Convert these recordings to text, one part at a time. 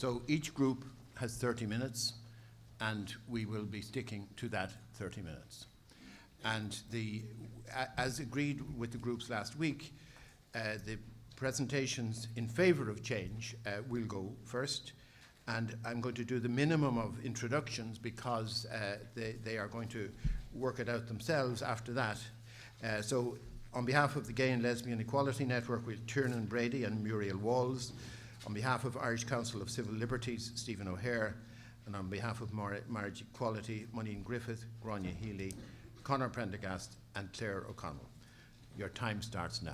So each group has 30 minutes, and we will be sticking to that 30 minutes. And as agreed with the groups last week, the presentations in favour of change will go first. And I'm going to do the minimum of introductions because they are going to work it out themselves after that. So on behalf of the Gay and Lesbian Equality Network, we'll Tiernan Brady and Muriel Walls. On behalf of Irish Council of Civil Liberties, Stephen O'Hare. And on behalf of Marriage Equality, Moninne Griffith, Gráinne Healy, Conor Pendergast and Clare O'Connell. Your time starts now.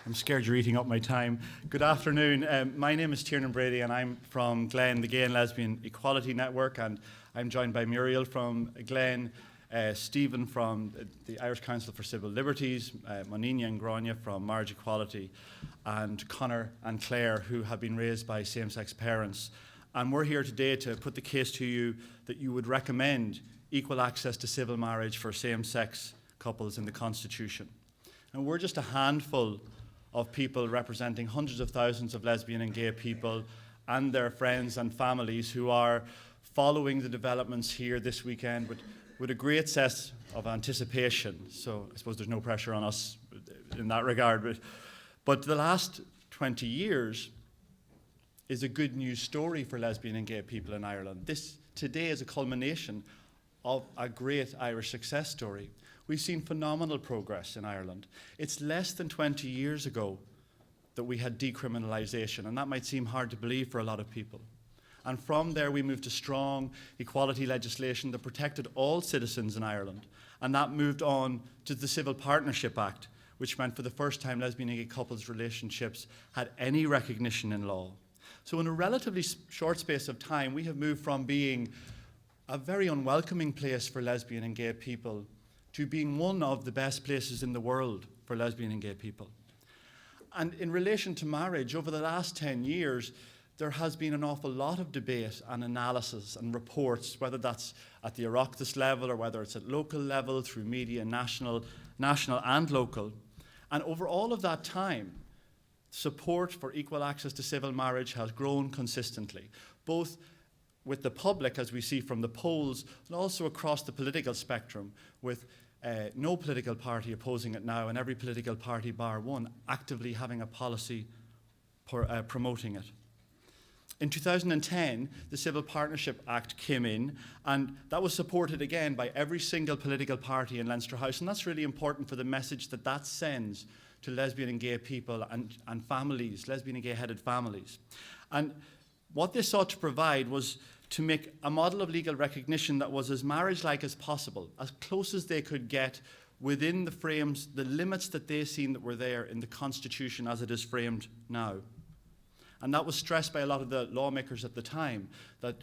I'm scared you're eating up my time. Good afternoon. My name is Tiernan Brady and I'm from GLEN, the Gay and Lesbian Equality Network, and I'm joined by Muriel from GLEN, Stephen from the Irish Council for Civil Liberties, Moninne and Gráinne from Marriage Equality, and Conor and Clare, who have been raised by same-sex parents. And we're here today to put the case to you that you would recommend equal access to civil marriage for same-sex couples in the Constitution. And we're just a handful of people representing hundreds of thousands of lesbian and gay people and their friends and families who are following the developments here this weekend with a great sense of anticipation. So I suppose there's no pressure on us in that regard. But the last 20 years is a good news story for lesbian and gay people in Ireland. This today is a culmination of a great Irish success story. We've seen phenomenal progress in Ireland. It's less than 20 years ago that we had decriminalisation, and that might seem hard to believe for a lot of people. And from there we moved to strong equality legislation that protected all citizens in Ireland, and that moved on to the Civil Partnership Act, which meant for the first time lesbian and gay couples' relationships had any recognition in law. So in a relatively short space of time, we have moved from being a very unwelcoming place for lesbian and gay people to being one of the best places in the world for lesbian and gay people. And in relation to marriage, over the last 10 years, there has been an awful lot of debate and analysis and reports, whether that's at the Oireachtas level or whether it's at local level through media, national and local. And over all of that time, support for equal access to civil marriage has grown consistently, both with the public, as we see from the polls, and also across the political spectrum, with no political party opposing it now, and every political party bar one actively having a policy promoting it. In 2010, the Civil Partnership Act came in, and that was supported again by every single political party in Leinster House, and that's really important for the message that that sends to lesbian and gay people and families, lesbian and gay-headed families. And what they sought to provide was to make a model of legal recognition that was as marriage-like as possible, as close as they could get within the frames, the limits that they seen that were there in the Constitution as it is framed now. And that was stressed by a lot of the lawmakers at the time, that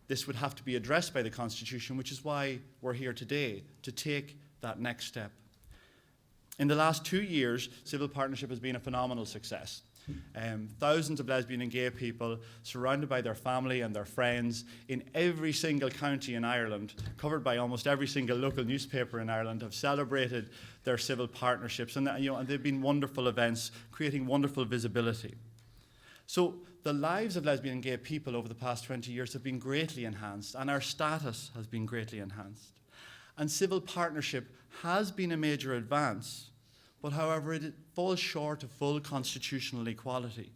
this would have to be addressed by the Constitution, which is why we're here today, to take that next step. In the last 2 years, civil partnership has been a phenomenal success. Thousands of lesbian and gay people surrounded by their family and their friends in every single county in Ireland, covered by almost every single local newspaper in Ireland, have celebrated their civil partnerships, and they've been wonderful events, creating wonderful visibility. So the lives of lesbian and gay people over the past 20 years have been greatly enhanced, and our status has been greatly enhanced. And civil partnership has been a major advance, but however, it falls short of full constitutional equality.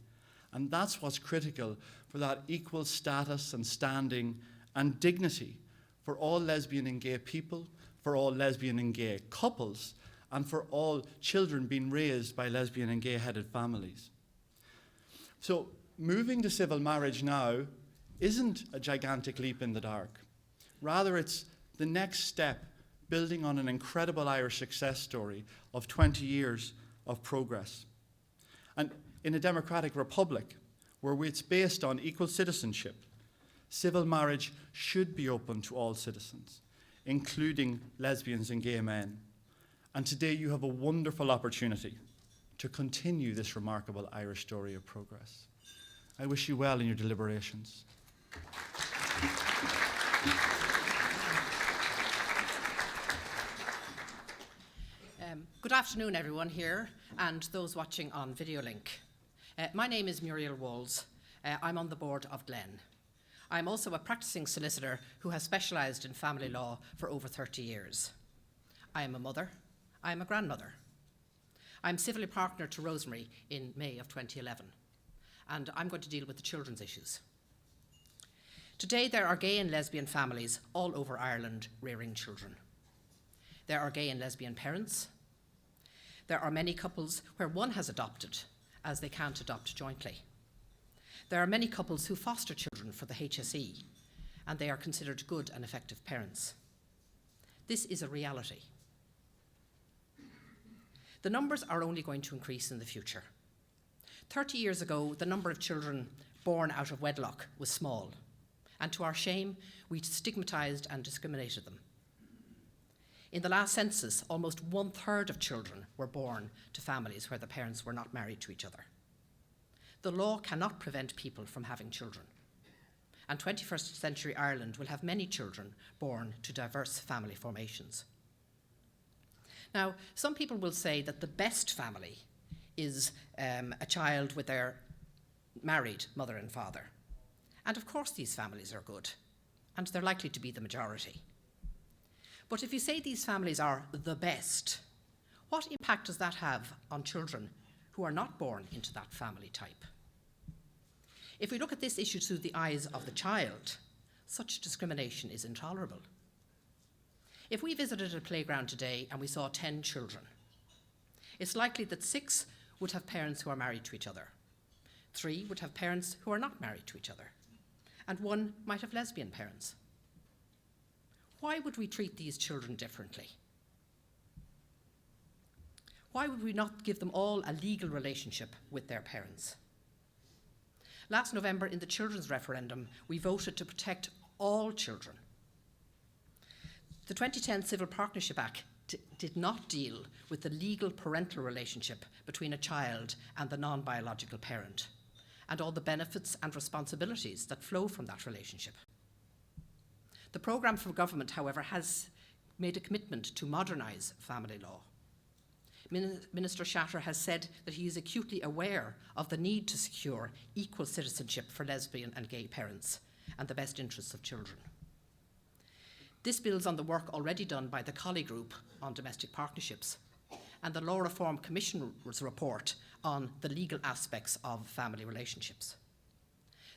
And that's what's critical for that equal status and standing and dignity for all lesbian and gay people, for all lesbian and gay couples, and for all children being raised by lesbian and gay-headed families. So moving to civil marriage now isn't a gigantic leap in the dark. Rather, it's the next step, building on an incredible Irish success story of 20 years of progress. And in a democratic republic, where it's based on equal citizenship, civil marriage should be open to all citizens, including lesbians and gay men. And today you have a wonderful opportunity to continue this remarkable Irish story of progress. I wish you well in your deliberations. Good afternoon, everyone here and those watching on video link. My name is Muriel. I'm on the board of GLEN. I'm also a practicing solicitor who has specialised in family law for over 30 years. I am a mother. I am a grandmother. I'm civilly partner to Rosemary in May of 2011, and I'm going to deal with the children's issues. Today, there are gay and lesbian families all over Ireland rearing children. There are gay and lesbian parents. There are many couples where one has adopted, as they can't adopt jointly. There are many couples who foster children for the HSE, and they are considered good and effective parents. This is a reality. The numbers are only going to increase in the future. 30 years ago, the number of children born out of wedlock was small, and to our shame, we stigmatised and discriminated them. In the last census, almost 1/3 of children were born to families where the parents were not married to each other. The law cannot prevent people from having children, and 21st century Ireland will have many children born to diverse family formations. Now, some people will say that the best family is a child with their married mother and father. And of course these families are good, and they're likely to be the majority. But if you say these families are the best, what impact does that have on children who are not born into that family type? If we look at this issue through the eyes of the child, such discrimination is intolerable. If we visited a playground today and we saw 10 children, it's likely that 6 would have parents who are married to each other, 3 would have parents who are not married to each other, and 1 might have lesbian parents. Why would we treat these children differently? Why would we not give them all a legal relationship with their parents? Last November, in the children's referendum, we voted to protect all children. The 2010 Civil Partnership Act did not deal with the legal parental relationship between a child and the non-biological parent, and all the benefits and responsibilities that flow from that relationship. The programme for government, however, has made a commitment to modernise family law. Minister Shatter has said that he is acutely aware of the need to secure equal citizenship for lesbian and gay parents and the best interests of children. This builds on the work already done by the Collie Group on domestic partnerships and the Law Reform Commission's report on the legal aspects of family relationships.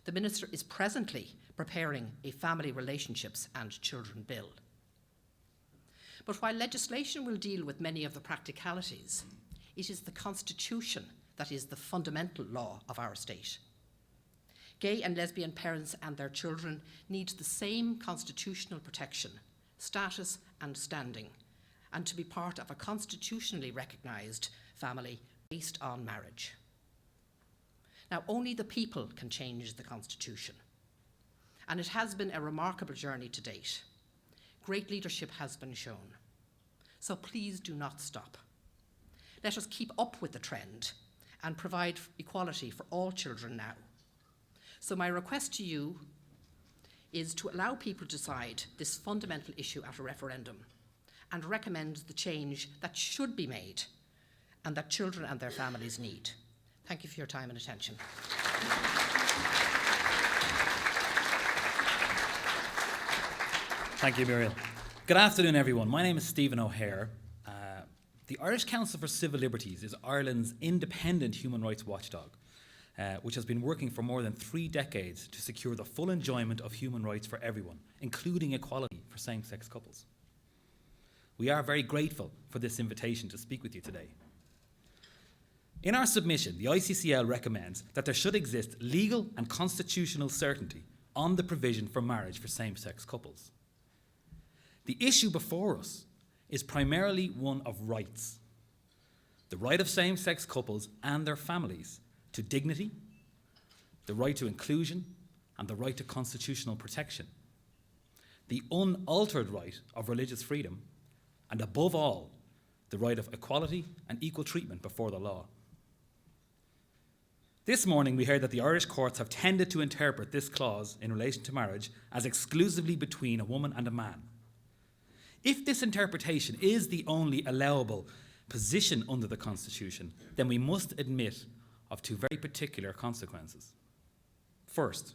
The Minister is presently preparing a family relationships and children bill. But while legislation will deal with many of the practicalities, it is the Constitution that is the fundamental law of our state. Gay and lesbian parents and their children need the same constitutional protection, status and standing, and to be part of a constitutionally recognised family based on marriage. Now, only the people can change the Constitution, and it has been a remarkable journey to date. Great leadership has been shown. So please do not stop. Let us keep up with the trend and provide equality for all children now. So my request to you is to allow people to decide this fundamental issue at a referendum and recommend the change that should be made and that children and their families need. Thank you for your time and attention. Thank you, Muriel. Good afternoon, everyone. My name is Stephen O'Hare. The Irish Council for Civil Liberties is Ireland's independent human rights watchdog, which has been working for more than 3 decades to secure the full enjoyment of human rights for everyone, including equality for same-sex couples. We are very grateful for this invitation to speak with you today. In our submission, the ICCL recommends that there should exist legal and constitutional certainty on the provision for marriage for same-sex couples. The issue before us is primarily one of rights. The right of same-sex couples and their families to dignity, the right to inclusion, and the right to constitutional protection. The unaltered right of religious freedom, and above all, the right of equality and equal treatment before the law. This morning we heard that the Irish courts have tended to interpret this clause in relation to marriage as exclusively between a woman and a man. If this interpretation is the only allowable position under the Constitution, then we must admit of two very particular consequences. First,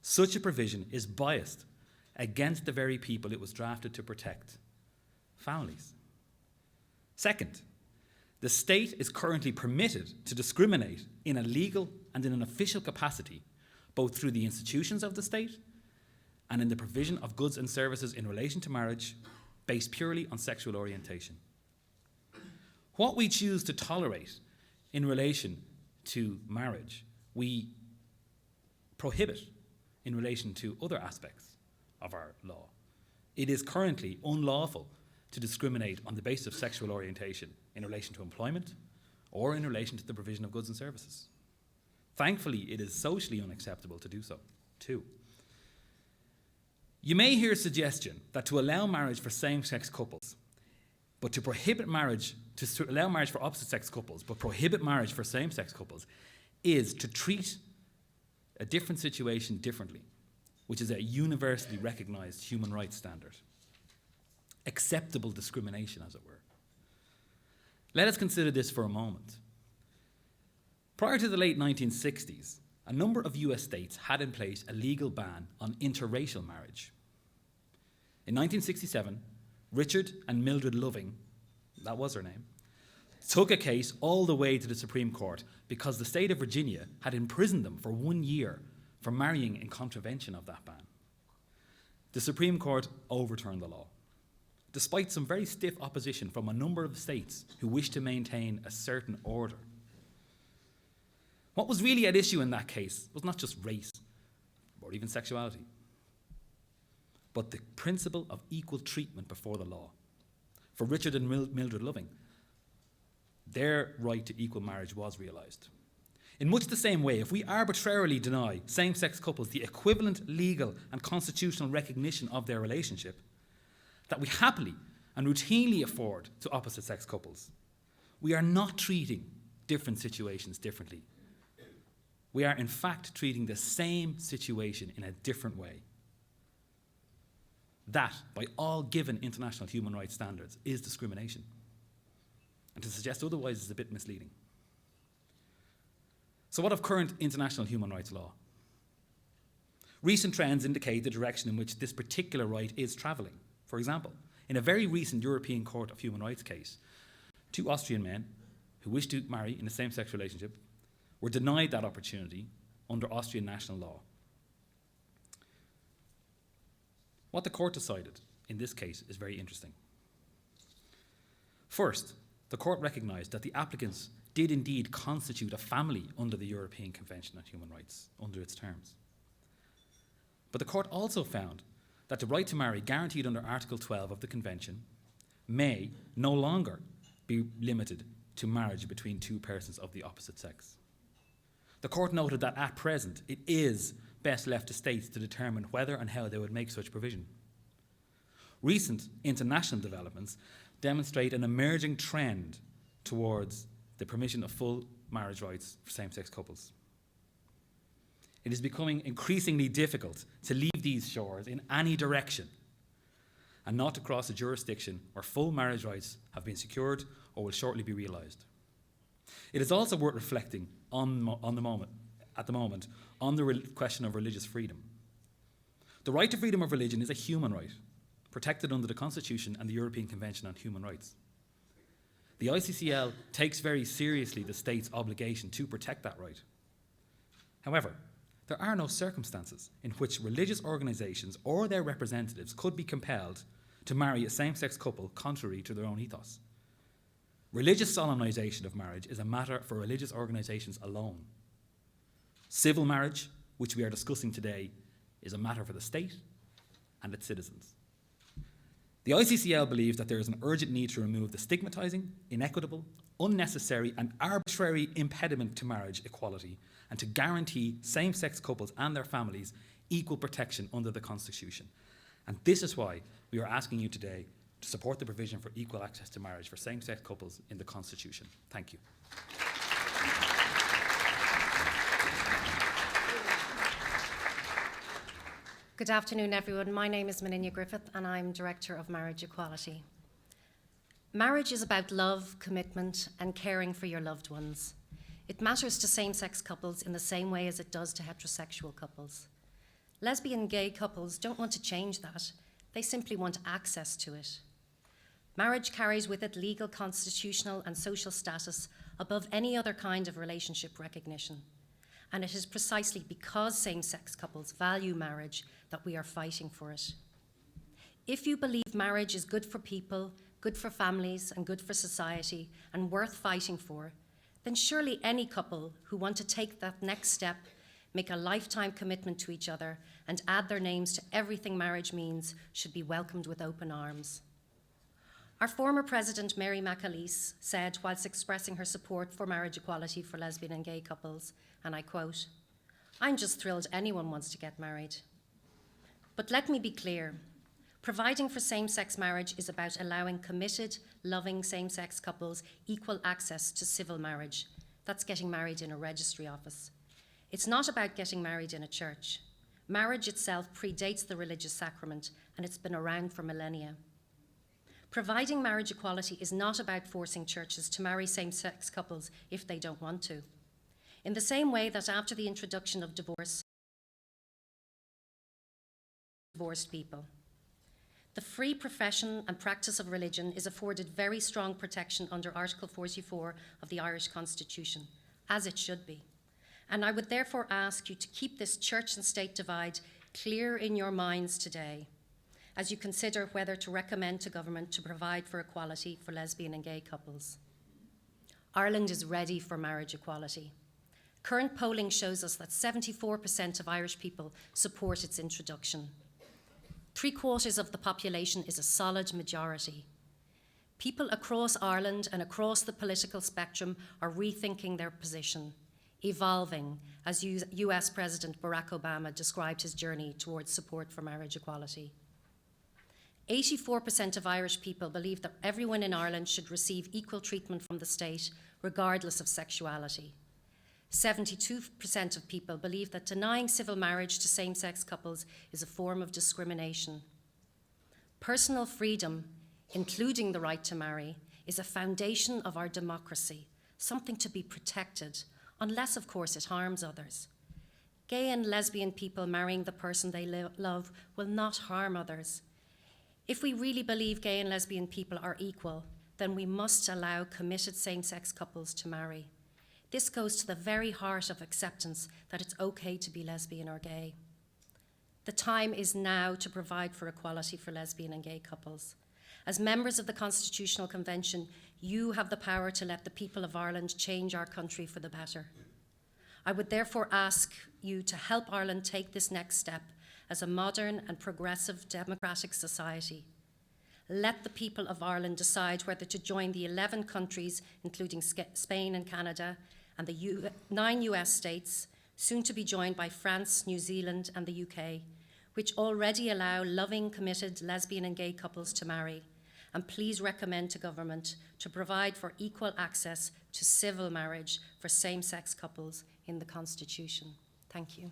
such a provision is biased against the very people it was drafted to protect, families. Second, the state is currently permitted to discriminate in a legal and in an official capacity, both through the institutions of the state and in the provision of goods and services in relation to marriage, based purely on sexual orientation. What we choose to tolerate in relation to marriage, we prohibit in relation to other aspects of our law. It is currently unlawful to discriminate on the basis of sexual orientation in relation to employment or in relation to the provision of goods and services. Thankfully, it is socially unacceptable to do so, too. You may hear a suggestion that to allow marriage for same-sex couples, but to prohibit marriage, to allow marriage for opposite-sex couples, but prohibit marriage for same-sex couples, is to treat a different situation differently, which is a universally recognised human rights standard. Acceptable discrimination, as it were. Let us consider this for a moment. Prior to the late 1960s, a number of US states had in place a legal ban on interracial marriage. In 1967, Richard and Mildred Loving, that was her name, took a case all the way to the Supreme Court because the state of Virginia had imprisoned them for 1 year for marrying in contravention of that ban. The Supreme Court overturned the law, despite some very stiff opposition from a number of states who wished to maintain a certain order. What was really at issue in that case was not just race or even sexuality, but the principle of equal treatment before the law. For Richard and Mildred Loving, their right to equal marriage was realised. In much the same way, if we arbitrarily deny same-sex couples the equivalent legal and constitutional recognition of their relationship that we happily and routinely afford to opposite-sex couples, we are not treating different situations differently. We are in fact treating the same situation in a different way. That, by all given international human rights standards, is discrimination. And to suggest otherwise is a bit misleading. So what of current international human rights law? Recent trends indicate the direction in which this particular right is travelling. For example, in a very recent European Court of Human Rights case, 2 Austrian men who wished to marry in a same-sex relationship were denied that opportunity under Austrian national law. What the court decided in this case is very interesting. First, the court recognised that the applicants did indeed constitute a family under the European Convention on Human Rights, under its terms. But the court also found that the right to marry guaranteed under Article 12 of the Convention may no longer be limited to marriage between 2 persons of the opposite sex. The court noted that at present it is best left to states to determine whether and how they would make such provision. Recent international developments demonstrate an emerging trend towards the permission of full marriage rights for same-sex couples. It is becoming increasingly difficult to leave these shores in any direction and not to cross a jurisdiction where full marriage rights have been secured or will shortly be realised. It is also worth reflecting at the moment on the question of religious freedom. The right to freedom of religion is a human right, protected under the Constitution and the European Convention on Human Rights. The ICCL takes very seriously the state's obligation to protect that right. However, there are no circumstances in which religious organisations or their representatives could be compelled to marry a same-sex couple contrary to their own ethos. Religious solemnisation of marriage is a matter for religious organisations alone. Civil marriage, which we are discussing today, is a matter for the state and its citizens. The ICCL believes that there is an urgent need to remove the stigmatising, inequitable, unnecessary and arbitrary impediment to marriage equality and to guarantee same-sex couples and their families equal protection under the Constitution. And this is why we are asking you today to support the provision for equal access to marriage for same-sex couples in the Constitution. Thank you. Good afternoon, everyone. My name is Moninne Griffith, and I'm Director of Marriage Equality. Marriage is about love, commitment, and caring for your loved ones. It matters to same-sex couples in the same way as it does to heterosexual couples. Lesbian and gay couples don't want to change that. They simply want access to it. Marriage carries with it legal, constitutional, and social status above any other kind of relationship recognition. And it is precisely because same-sex couples value marriage that we are fighting for it. If you believe marriage is good for people, good for families, and good for society, and worth fighting for, then surely any couple who want to take that next step, make a lifetime commitment to each other, and add their names to everything marriage means should be welcomed with open arms. Our former president, Mary McAleese, said whilst expressing her support for marriage equality for lesbian and gay couples, and I quote, "I'm just thrilled anyone wants to get married." But let me be clear. Providing for same-sex marriage is about allowing committed, loving same-sex couples equal access to civil marriage. That's getting married in a registry office. It's not about getting married in a church. Marriage itself predates the religious sacrament, and it's been around for millennia. Providing marriage equality is not about forcing churches to marry same-sex couples if they don't want to. In the same way that after the introduction of divorced people, the free profession and practice of religion is afforded very strong protection under Article 44 of the Irish Constitution, as it should be. And I would therefore ask you to keep this church and state divide clear in your minds today, as you consider whether to recommend to government to provide for equality for lesbian and gay couples. Ireland is ready for marriage equality. Current polling shows us that 74% of Irish people support its introduction. 3/4 of the population is a solid majority. People across Ireland and across the political spectrum are rethinking their position, evolving, as US President Barack Obama described his journey towards support for marriage equality. 84% of Irish people believe that everyone in Ireland should receive equal treatment from the state, regardless of sexuality. 72% of people believe that denying civil marriage to same-sex couples is a form of discrimination. Personal freedom, including the right to marry, is a foundation of our democracy, something to be protected, unless, of course, it harms others. Gay and lesbian people marrying the person they love will not harm others. If we really believe gay and lesbian people are equal, then we must allow committed same-sex couples to marry. This goes to the very heart of acceptance that it's okay to be lesbian or gay. The time is now to provide for equality for lesbian and gay couples. As members of the Constitutional Convention, you have the power to let the people of Ireland change our country for the better. I would therefore ask you to help Ireland take this next step as a modern and progressive democratic society. Let the people of Ireland decide whether to join the 11 countries, including Spain and Canada, and the 9 US states, soon to be joined by France, New Zealand, and the UK, which already allow loving, committed lesbian and gay couples to marry. And please recommend to government to provide for equal access to civil marriage for same-sex couples in the Constitution. Thank you.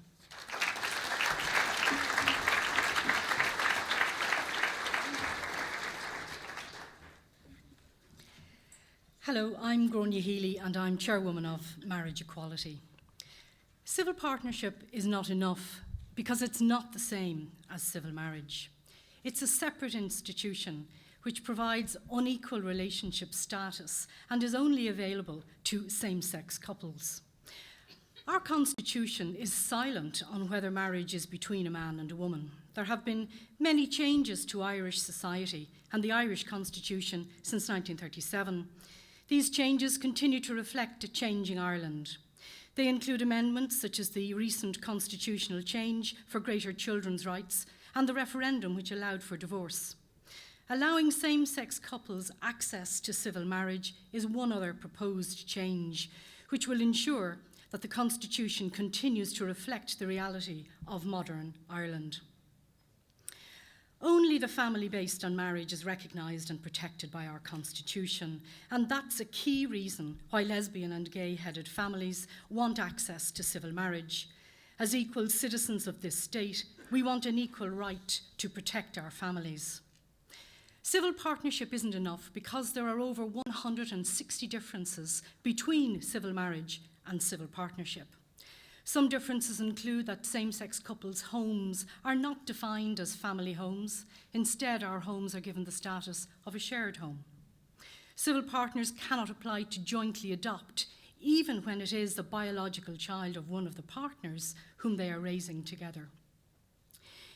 Hello, I'm Gráinne Healy and I'm chairwoman of Marriage Equality. Civil partnership is not enough because it's not the same as civil marriage. It's a separate institution which provides unequal relationship status and is only available to same-sex couples. Our constitution is silent on whether marriage is between a man and a woman. There have been many changes to Irish society and the Irish constitution since 1937. These changes continue to reflect a changing Ireland. They include amendments such as the recent constitutional change for greater children's rights and the referendum which allowed for divorce. Allowing same-sex couples access to civil marriage is one other proposed change, which will ensure that the Constitution continues to reflect the reality of modern Ireland. Only the family based on marriage is recognised and protected by our Constitution, and that's a key reason why lesbian and gay-headed families want access to civil marriage. As equal citizens of this state, we want an equal right to protect our families. Civil partnership isn't enough because there are over 160 differences between civil marriage and civil partnership. Some differences include that same-sex couples' homes are not defined as family homes. Instead, our homes are given the status of a shared home. Civil partners cannot apply to jointly adopt, even when it is the biological child of one of the partners whom they are raising together.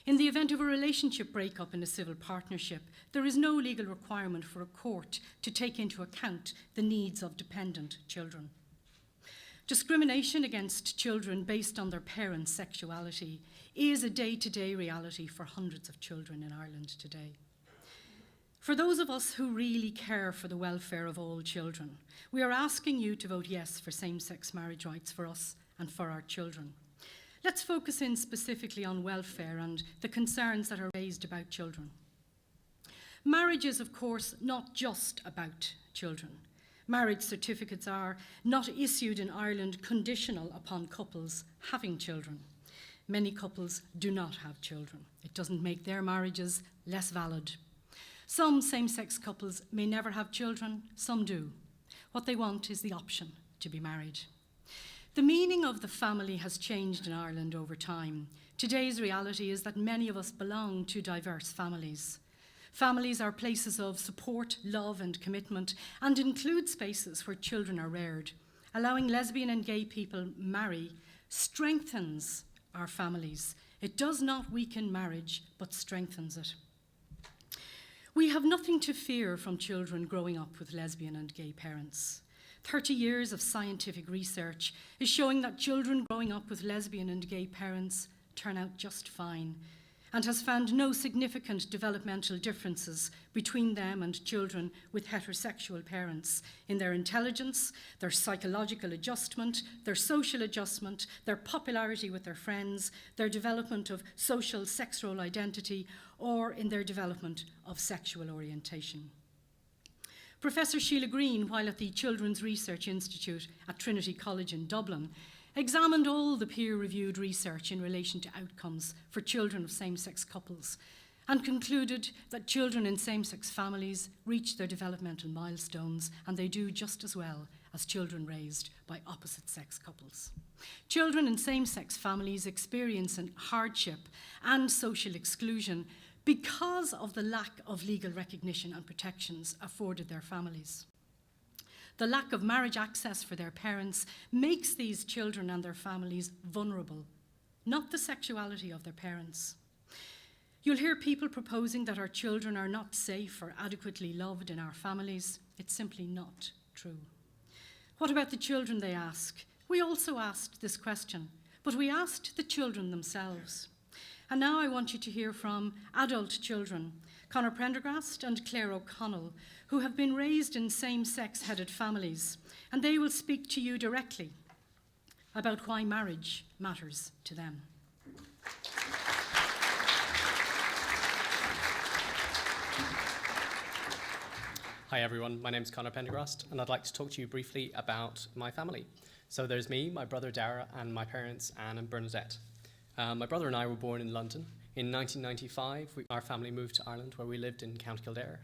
In the event of a relationship breakup in a civil partnership, there is no legal requirement for a court to take into account the needs of dependent children. Discrimination against children based on their parents' sexuality is a day-to-day reality for hundreds of children in Ireland today. For those of us who really care for the welfare of all children, we are asking you to vote yes for same-sex marriage rights for us and for our children. Let's focus in specifically on welfare and the concerns that are raised about children. Marriage is, of course, not just about children. Marriage certificates are not issued in Ireland conditional upon couples having children. Many couples do not have children. It doesn't make their marriages less valid. Some same-sex couples may never have children, some do. What they want is the option to be married. The meaning of the family has changed in Ireland over time. Today's reality is that many of us belong to diverse families. Families are places of support, love and commitment, and include spaces where children are reared. Allowing lesbian and gay people marry strengthens our families. It does not weaken marriage, but strengthens it. We have nothing to fear from children growing up with lesbian and gay parents. 30 years of scientific research is showing that children growing up with lesbian and gay parents turn out just fine, and has found no significant developmental differences between them and children with heterosexual parents in their intelligence, their psychological adjustment, their social adjustment, their popularity with their friends, their development of social sex role identity, or in their development of sexual orientation. Professor Sheila Green, while at the Children's Research Institute at Trinity College in Dublin, examined all the peer-reviewed research in relation to outcomes for children of same-sex couples and concluded that children in same-sex families reach their developmental milestones and they do just as well as children raised by opposite-sex couples. Children in same-sex families experience hardship and social exclusion because of the lack of legal recognition and protections afforded their families. The lack of marriage access for their parents makes these children and their families vulnerable, not the sexuality of their parents. You'll hear people proposing that our children are not safe or adequately loved in our families. It's simply not true. What about the children, they ask? We also asked this question, but we asked the children themselves. And now I want you to hear from adult children, Conor Pendergast and Clare O'Connell, who have been raised in same-sex-headed families, and they will speak to you directly about why marriage matters to them. Hi everyone, my name's Conor Pendergast, and I'd like to talk to you briefly about my family. So there's me, my brother Dara, and my parents Anne and Bernadette. My brother and I were born in London. In 1995, our family moved to Ireland, where we lived in County Kildare.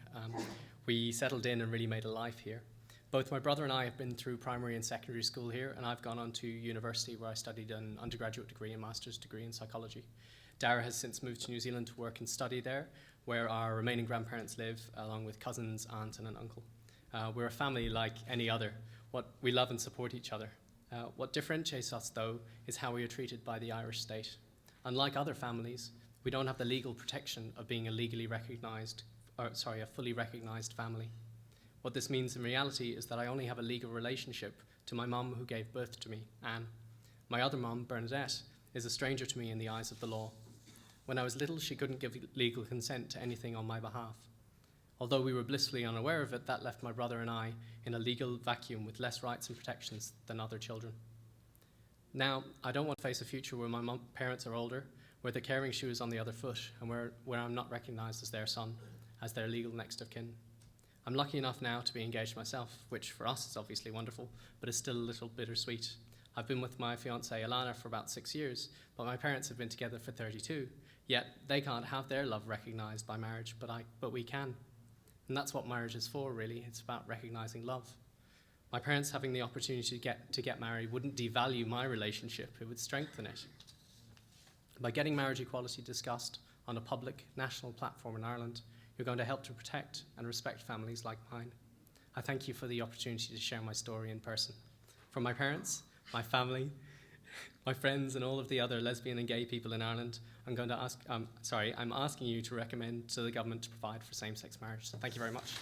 We settled in and really made a life here. Both my brother and I have been through primary and secondary school here, and I've gone on to university where I studied an undergraduate degree and master's degree in psychology. Dara has since moved to New Zealand to work and study there, where our remaining grandparents live, along with cousins, aunt, and an uncle. We're a family like any other. We love and support each other. What differentiates us, though, is how we are treated by the Irish state. Unlike other families, we don't have the legal protection of being a fully recognized family. What this means in reality is that I only have a legal relationship to my mum who gave birth to me, Anne. My other mum, Bernadette, is a stranger to me in the eyes of the law. When I was little, she couldn't give legal consent to anything on my behalf. Although we were blissfully unaware of it, that left my brother and I in a legal vacuum with less rights and protections than other children. Now, I don't want to face a future where my parents are older, where the caring shoe is on the other foot, and where I'm not recognised as their son, as their legal next of kin. I'm lucky enough now to be engaged myself, which for us is obviously wonderful, but is still a little bittersweet. I've been with my fiancée Alana for about 6 years, but my parents have been together for 32, yet they can't have their love recognised by marriage, but we can. And that's what marriage is for, really. It's about recognizing love. My parents having the opportunity to get married wouldn't devalue my relationship, it would strengthen it. By getting marriage equality discussed on a public, national platform in Ireland, you're going to help to protect and respect families like mine. I thank you for the opportunity to share my story in person. From my parents, my family, my friends, and all of the other lesbian and gay people in Ireland, I'm asking you to recommend to the government to provide for same-sex marriage. So thank you very much.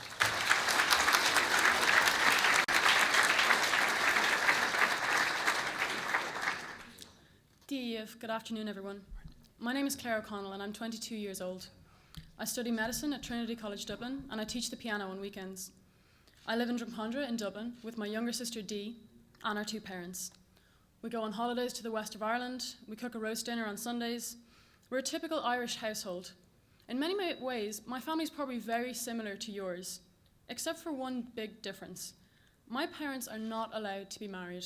Good afternoon, everyone. My name is Clare and I'm 22 years old. I study medicine at Trinity College Dublin and I teach the piano on weekends. I live in Drumcondra in Dublin with my younger sister Dee and our two parents. We go on holidays to the west of Ireland, we cook a roast dinner on Sundays. We're a typical Irish household. In many ways, my family's probably very similar to yours, except for one big difference. My parents are not allowed to be married.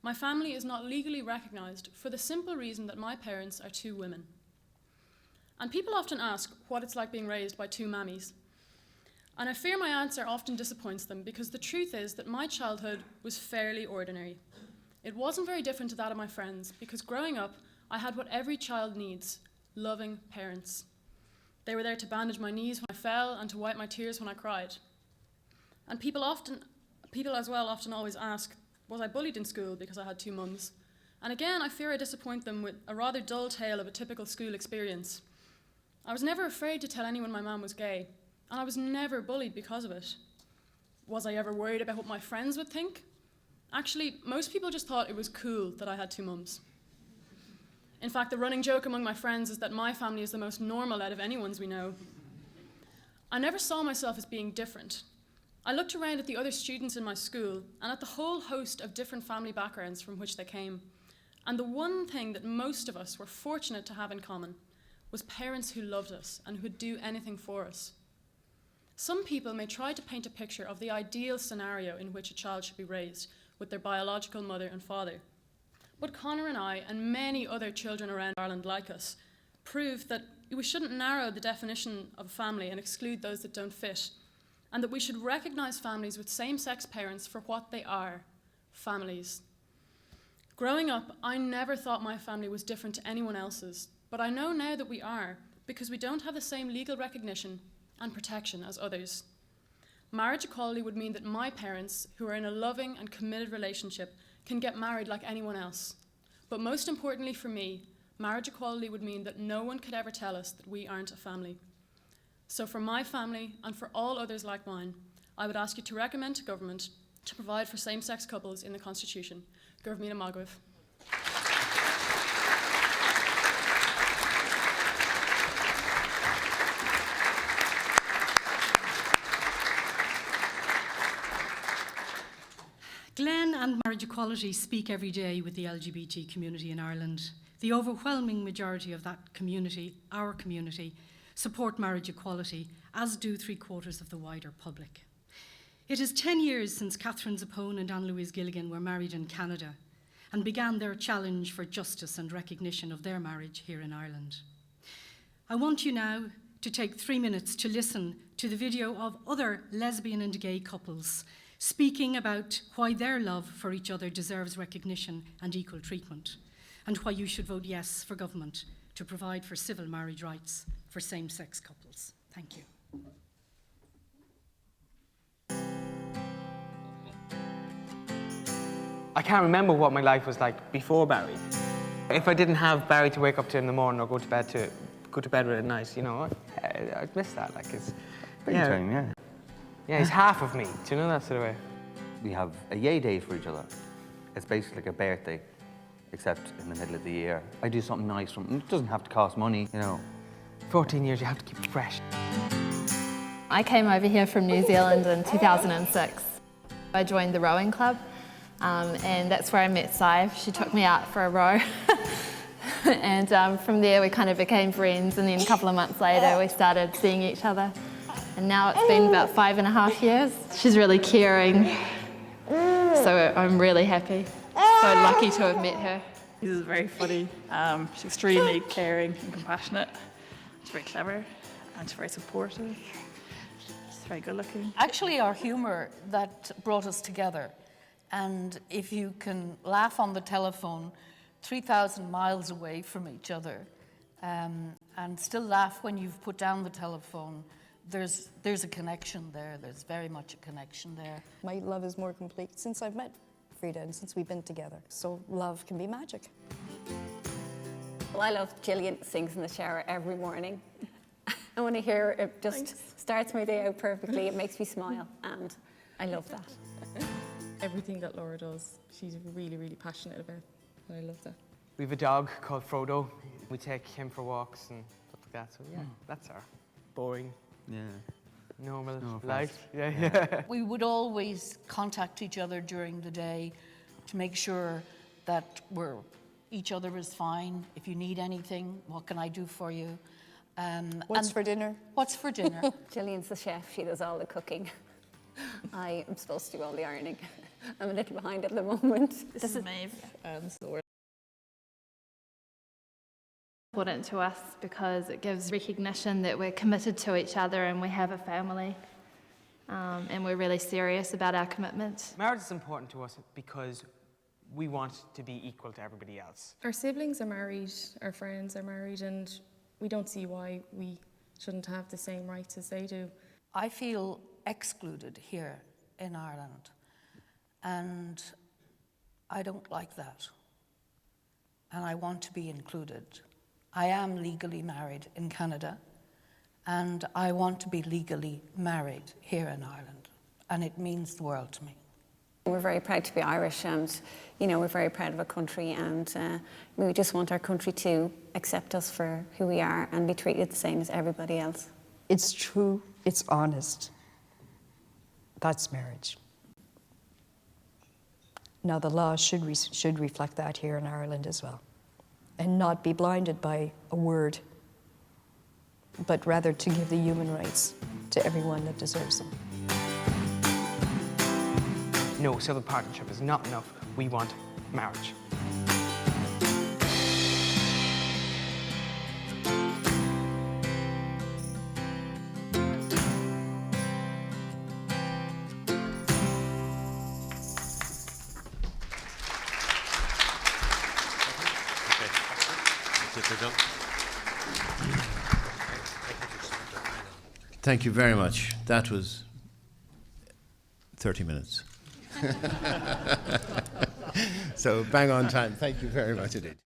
My family is not legally recognised for the simple reason that my parents are two women. And people often ask what it's like being raised by two mammies. And I fear my answer often disappoints them because the truth is that my childhood was fairly ordinary. It wasn't very different to that of my friends because growing up, I had what every child needs, loving parents. They were there to bandage my knees when I fell and to wipe my tears when I cried. And people as well often always ask, was I bullied in school because I had two mums? And again, I fear I disappoint them with a rather dull tale of a typical school experience. I was never afraid to tell anyone my mum was gay, and I was never bullied because of it. Was I ever worried about what my friends would think? Actually, most people just thought it was cool that I had two mums. In fact, the running joke among my friends is that my family is the most normal out of anyone's we know. I never saw myself as being different. I looked around at the other students in my school and at the whole host of different family backgrounds from which they came. And the one thing that most of us were fortunate to have in common was parents who loved us and who would do anything for us. Some people may try to paint a picture of the ideal scenario in which a child should be raised with their biological mother and father. But Conor and I, and many other children around Ireland like us, prove that we shouldn't narrow the definition of a family and exclude those that don't fit, and that we should recognise families with same-sex parents for what they are, families. Growing up, I never thought my family was different to anyone else's, but I know now that we are, because we don't have the same legal recognition and protection as others. Marriage equality would mean that my parents, who are in a loving and committed relationship, can get married like anyone else. But most importantly for me, marriage equality would mean that no one could ever tell us that we aren't a family. So for my family and for all others like mine, I would ask you to recommend to government to provide for same-sex couples in the Constitution. Gurmina Magwith. GLEN and marriage equality speak every day with the LGBT community in Ireland. The overwhelming majority of that community, our community, support marriage equality, as do 3/4 of the wider public. It is 10 years since Catherine Zappone and Anne-Louise Gilligan were married in Canada and began their challenge for justice and recognition of their marriage here in Ireland. I want you now to take 3 minutes to listen to the video of other lesbian and gay couples speaking about why their love for each other deserves recognition and equal treatment, and why you should vote yes for government to provide for civil marriage rights for same-sex couples. Thank you. I can't remember what my life was like before Barry. If I didn't have Barry to wake up to in the morning or go to bed with at night, you know, I'd miss that. Like it's big time, yeah. Yeah, he's half of me. Do you know that sort of way? We have a yay day for each other. It's basically like a birthday, except in the middle of the year. I do something nice for him. It doesn't have to cost money, you know. 14 years, you have to keep it fresh. I came over here from New Zealand in 2006. I joined the rowing club, and that's where I met Sive. She took me out for a row. And from there we kind of became friends, and then a couple of months later we started seeing each other. And now it's been about 5.5 years. She's really caring, so I'm really happy. So lucky to have met her. She's very funny. She's extremely caring and compassionate. She's very clever and she's very supportive. She's very good looking. Actually, our humour that brought us together. And if you can laugh on the telephone 3,000 miles away from each other and still laugh when you've put down the telephone, there's a connection there. There's very much a connection there. My love is more complete since I've met Frida and since we've been together. So love can be magic. Well, I love Gillian sings in the shower every morning. I want to hear it. Just starts my day out perfectly. It makes me smile, and I love that. Everything that Laura does, she's really, really passionate about, and I love that. We have a dog called Frodo. We take him for walks and stuff like that. So yeah, that's our boring, normal life. Yeah. We would always contact each other during the day to make sure that each other is fine. If you need anything, what can I do for you? What's for dinner? What's for dinner? Gillian's the chef. She does all the cooking. I am supposed to do all the ironing. I'm a little behind at the moment. This is Maeve. So Important to us because it gives recognition that we're committed to each other and we have a family, and we're really serious about our commitment. Marriage is important to us because we want to be equal to everybody else. our siblings are married, our friends are married, and we don't see why we shouldn't have the same rights as they do. I feel excluded here in Ireland, and I don't like that. And I want to be included. I am legally married in Canada, and I want to be legally married here in Ireland, and it means the world to me. We're very proud to be Irish, and we're very proud of our country, and we just want our country to accept us for who we are and be treated the same as everybody else. It's true, it's honest. That's marriage. Now the law should reflect that here in Ireland as well, and not be blinded by a word, but rather to give the human rights to everyone that deserves them. No, civil partnership is not enough. We want marriage. Thank you very much. That was 30 minutes. So bang on time. Thank you very much indeed.